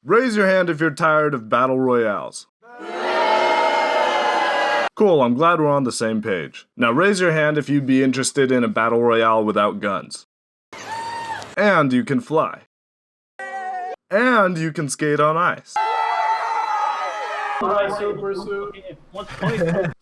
Raise your hand if you're tired of battle royales. Cool, I'm glad we're on the same page. Now raise your hand if you'd be interested in a battle royale without guns. And you can fly. And you can skate on ice.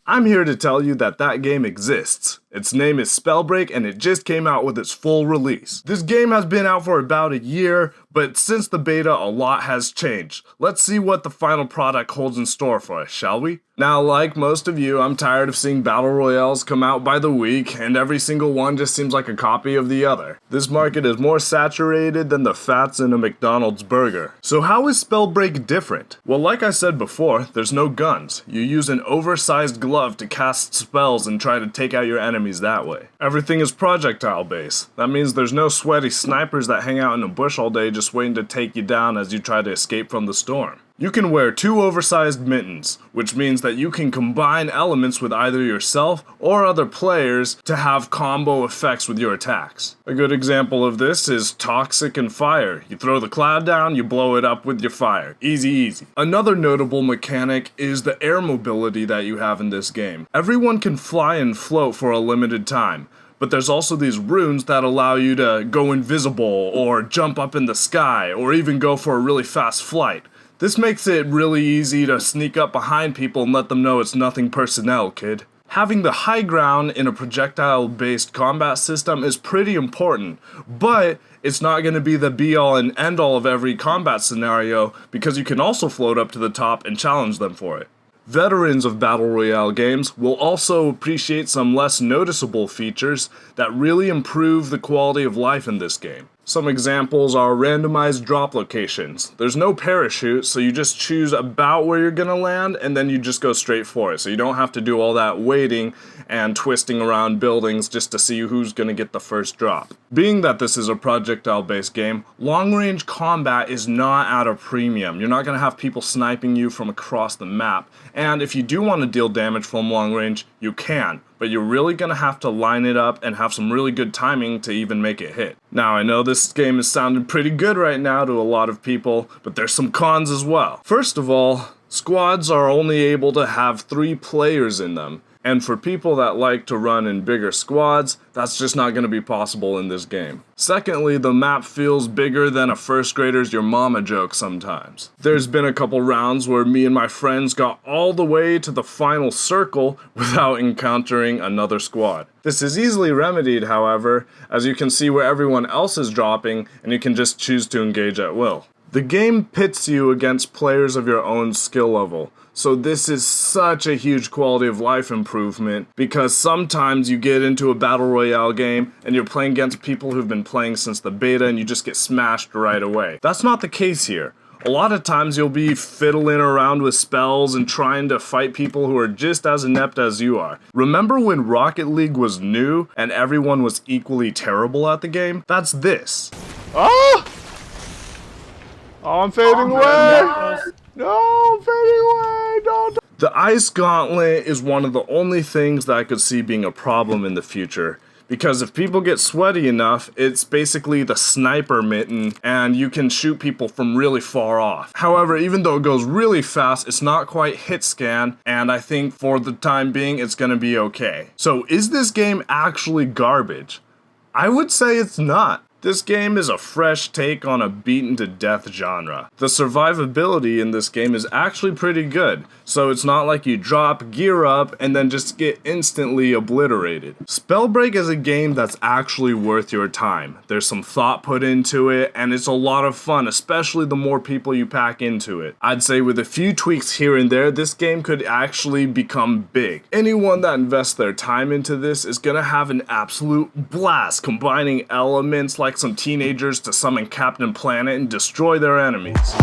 I'm here to tell you that that game exists. Its name is Spellbreak and it just came out with its full release. This game has been out for about a year, but since the beta a lot has changed. Let's see what the final product holds in store for us, shall we? Now, like most of you, I'm tired of seeing battle royales come out by the week, and every single one just seems like a copy of the other. This market is more saturated than the fats in a McDonald's burger. So how is Spellbreak different? Well, like I said before, there's no guns. You use an oversized glove to cast spells and try to take out your enemies that way. Everything is projectile based. That means there's no sweaty snipers that hang out in a bush all day just waiting to take you down as you try to escape from the storm. You can wear 2 oversized mittens, which means that you can combine elements with either yourself or other players to have combo effects with your attacks. A good example of this is Toxic and Fire. You throw the cloud down, you blow it up with your fire. Easy, easy. Another notable mechanic is the air mobility that you have in this game. Everyone can fly and float for a limited time. But there's also these runes that allow you to go invisible, or jump up in the sky, or even go for a really fast flight. This makes it really easy to sneak up behind people and let them know it's nothing personnel, kid. Having the high ground in a projectile-based combat system is pretty important, but it's not going to be the be-all and end-all of every combat scenario because you can also float up to the top and challenge them for it. Veterans of Battle Royale games will also appreciate some less noticeable features that really improve the quality of life in this game. Some examples are randomized drop locations. There's no parachute, so you just choose about where you're gonna land and then you just go straight for it. So you don't have to do all that waiting and twisting around buildings just to see who's gonna get the first drop. Being that this is a projectile-based game, long-range combat is not at a premium. You're not gonna have people sniping you from across the map. And if you do want to deal damage from long range, you can. But you're really going to have to line it up and have some really good timing to even make it hit. Now, I know this game is sounding pretty good right now to a lot of people, but there's some cons as well. First of all, squads are only able to have 3 players in them. And for people that like to run in bigger squads, that's just not going to be possible in this game. Secondly, the map feels bigger than a first grader's your mama joke sometimes. There's been a couple rounds where me and my friends got all the way to the final circle without encountering another squad. This is easily remedied, however, as you can see where everyone else is dropping and you can just choose to engage at will. The game pits you against players of your own skill level, so this is such a huge quality of life improvement because sometimes you get into a battle royale game and you're playing against people who've been playing since the beta and you just get smashed right away. That's not the case here. A lot of times you'll be fiddling around with spells and trying to fight people who are just as inept as you are. Remember when Rocket League was new and everyone was equally terrible at the game? That's this. Oh! Oh, I'm fading away! No, I'm fading away! No. The Ice Gauntlet is one of the only things that I could see being a problem in the future. Because if people get sweaty enough, it's basically the sniper mitten, and you can shoot people from really far off. However, even though it goes really fast, it's not quite hit scan, and I think for the time being, it's gonna be okay. So is this game actually garbage? I would say it's not. This game is a fresh take on a beaten-to-death genre. The survivability in this game is actually pretty good, so it's not like you drop, gear up, and then just get instantly obliterated. Spellbreak is a game that's actually worth your time. There's some thought put into it, and it's a lot of fun, especially the more people you pack into it. I'd say with a few tweaks here and there, this game could actually become big. Anyone that invests their time into this is gonna have an absolute blast, combining elements like some teenagers to summon Captain Planet and destroy their enemies.